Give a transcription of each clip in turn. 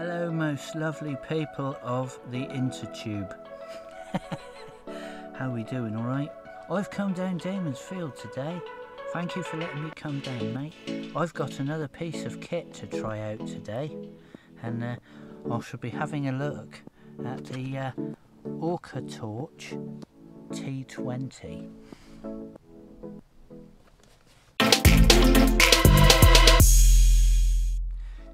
Hello most lovely people of the intertube. How we doing, alright? I've come down Damon's field today. Thank you for letting me come down, mate. I've got another piece of kit to try out today, and I shall be having a look at the Orcatorch T20.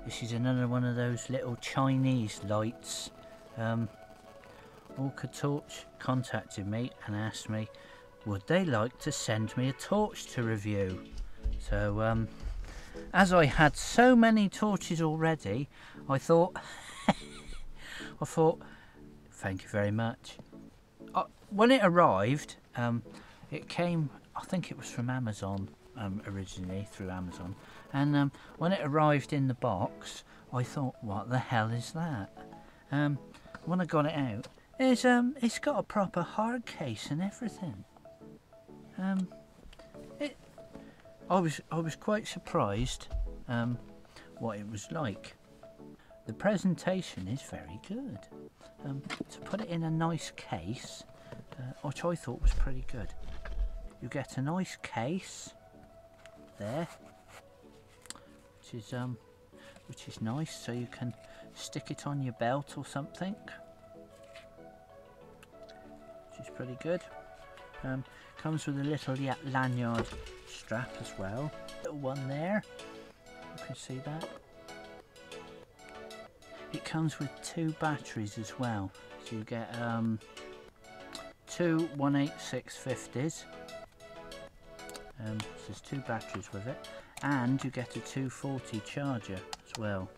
This is another one of those little Chinese lights. Orcatorch contacted me and asked me would they like to send me a torch to review. So as I had so many torches already, I thought thank you very much. When it arrived, it came, I think it was from Amazon, originally through Amazon, and when it arrived in the box I thought, what the hell is that? When I got it out, it's got a proper hard case and everything. I was quite surprised what it was like. The presentation is very good. To put it in a nice case, which I thought was pretty good. You get a nice case there, which is nice, so you can stick it on your belt or something, which is pretty good. Comes with a little lanyard strap as well. Little one there, you can see that. It comes with 2 batteries as well, so you get 2 18650s. So there's 2 batteries with it, and you get a 240 charger as well,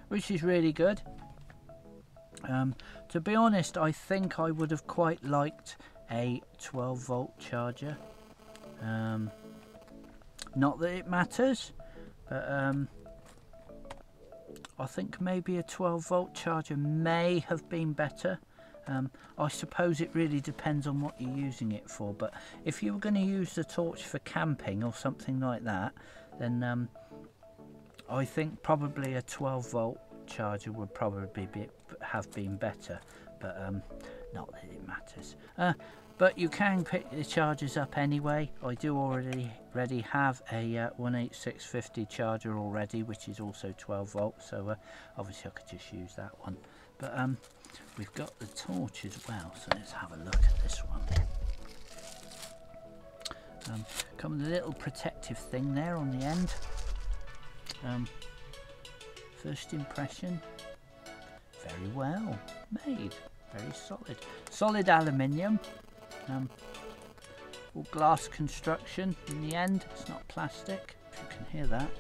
which is really good. To be honest, I think I would have quite liked a 12-volt charger. Not that it matters, but I think maybe a 12-volt charger may have been better. I suppose it really depends on what you're using it for, but if you were going to use the torch for camping or something like that, then I think probably a 12-volt charger would probably have been better, but not that it matters. But you can pick the chargers up anyway. I do already have a 18650 charger already, which is also 12 volts, so obviously I could just use that one. But we've got the torch as well, so let's have a look at this one. Come with a little protective thing there on the end. First impression, very well made, very solid aluminium. All glass construction in the end, it's not plastic, if you can hear that.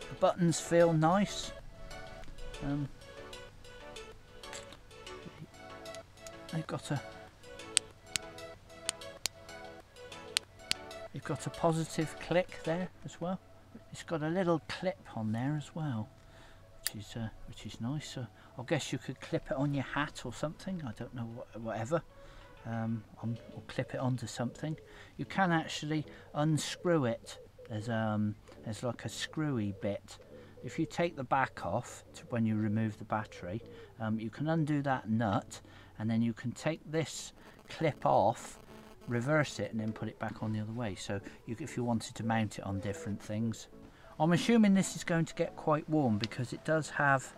The buttons feel nice. They've got a positive click there as well. It's got a little clip on there as well, which is nice. So I guess you could clip it on your hat or something. I don't know, whatever. Or clip it onto something. You can actually unscrew it. There's like a screwy bit. If you take the back off when you remove the battery, you can undo that nut, and then you can take this clip off, reverse it, and then put it back on the other way. So if you wanted to mount it on different things. I'm assuming this is going to get quite warm because it does have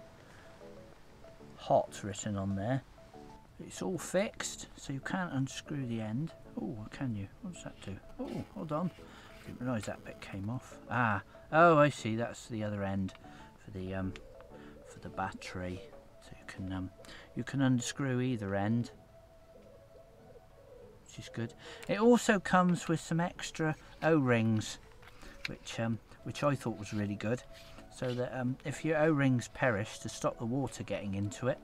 hot written on there. It's all fixed, so you can't unscrew the end. Oh, can you? What does that do? Oh, hold on. Didn't realise that bit came off. Ah, oh, I see. That's the other end for the battery. So you can unscrew either end, which is good. It also comes with some extra O-rings, which I thought was really good. So that if your O-rings perish, to stop the water getting into it,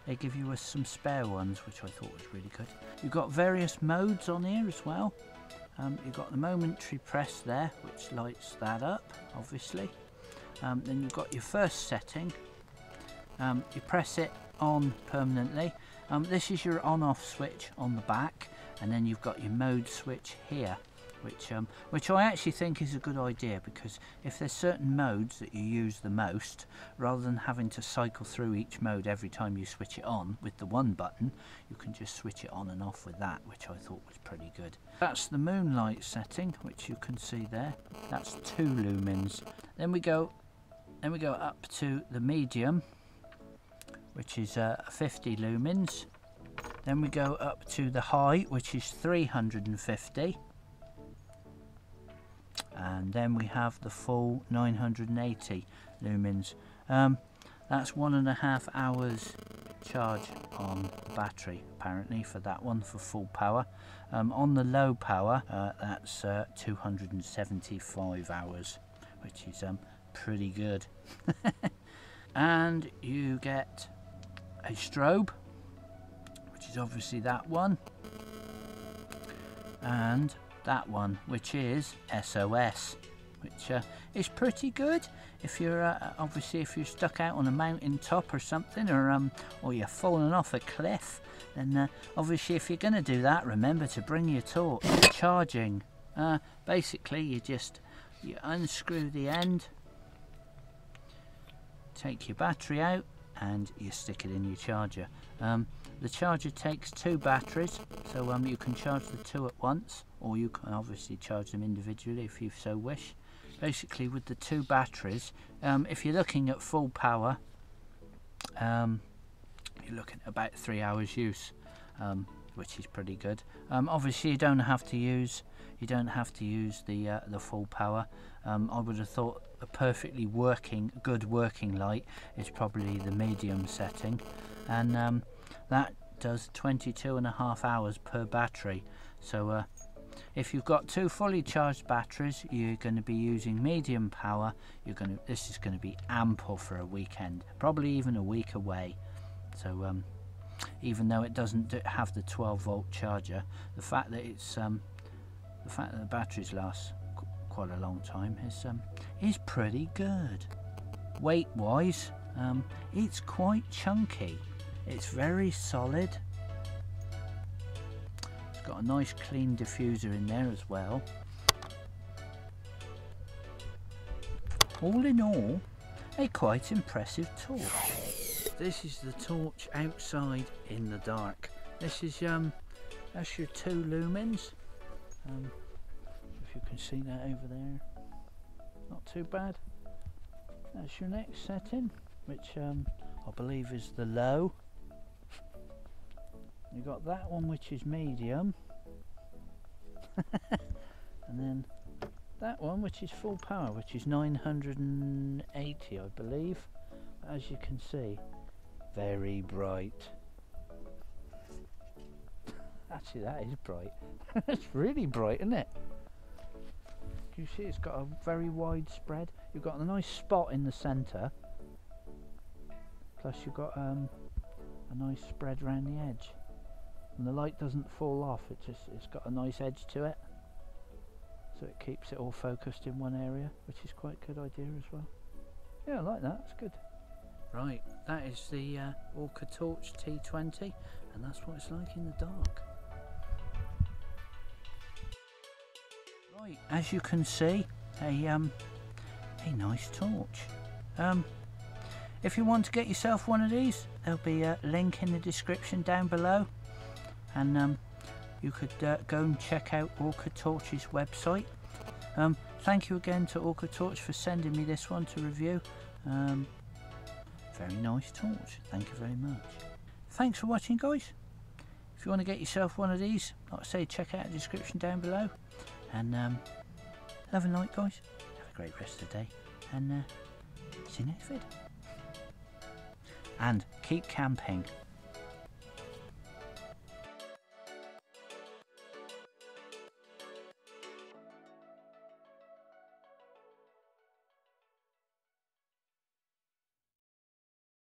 they give you some spare ones, which I thought was really good. You've got various modes on here as well. You've got the momentary press there, which lights that up, obviously. Then you've got your first setting. You press it on permanently. This is your on-off switch on the back, and then you've got your mode switch here. which I actually think is a good idea, because if there's certain modes that you use the most, rather than having to cycle through each mode every time you switch it on with the one button, you can just switch it on and off with that, which I thought was pretty good. That's the moonlight setting, which you can see there. That's 2 lumens. Then we go up to the medium, which is 50 lumens. Then we go up to the high, which is 350. And then we have the full 980 lumens. That's 1.5 hours charge on the battery, apparently, for that one, for full power. On the low power, that's 275 hours, which is pretty good. And you get a strobe, which is obviously that one, and that one, which is SOS, which is pretty good if you're obviously if you're stuck out on a mountain top or something, or you're falling off a cliff. Then obviously if you're going to do that, remember to bring your torch. Charging, basically you unscrew the end, take your battery out, and you stick it in your charger. The charger takes 2 batteries, so you can charge the 2 at once, or you can obviously charge them individually if you so wish. Basically with the 2 batteries, if you're looking at full power, you're looking at about 3 hours use, which is pretty good. Obviously you don't have to use the full power. I would have thought a perfectly good working light is probably the medium setting, and that does 22.5 hours per battery. So if you've got 2 fully charged batteries, you're going to be using medium power. This is going to be ample for a weekend, probably even a week away. So even though it doesn't have the 12-volt charger, the fact that the batteries last quite a long time is pretty good. Weight wise, it's quite chunky. It's very solid. It's got a nice clean diffuser in there as well. All in all, a quite impressive torch. This is the torch outside in the dark. This is that's your 2 lumens. If you can see that over there, not too bad. That's your next setting, which I believe is the low. You got that one, which is medium, and then that one, which is full power, which is 980, I believe. As you can see, very bright. Actually, that is bright. It's really bright, isn't it? You see, it's got a very wide spread. You've got a nice spot in the centre, plus you've got a nice spread around the edge, and the light doesn't fall off. It's got a nice edge to it, so it keeps it all focused in one area, which is quite a good idea as well. Yeah, I like that. It's good. Right, that is the Orcatorch T20, and that's what it's like in the dark. Right, as you can see, a nice torch. If you want to get yourself one of these, there'll be a link in the description down below, and you could go and check out Orcatorch's website. Thank you again to Orcatorch for sending me this one to review. Very nice torch, thank you very much. Thanks for watching, guys. If you want to get yourself one of these, like I say, check out the description down below. And have a night, guys. Have a great rest of the day, and see you next vid. And keep camping.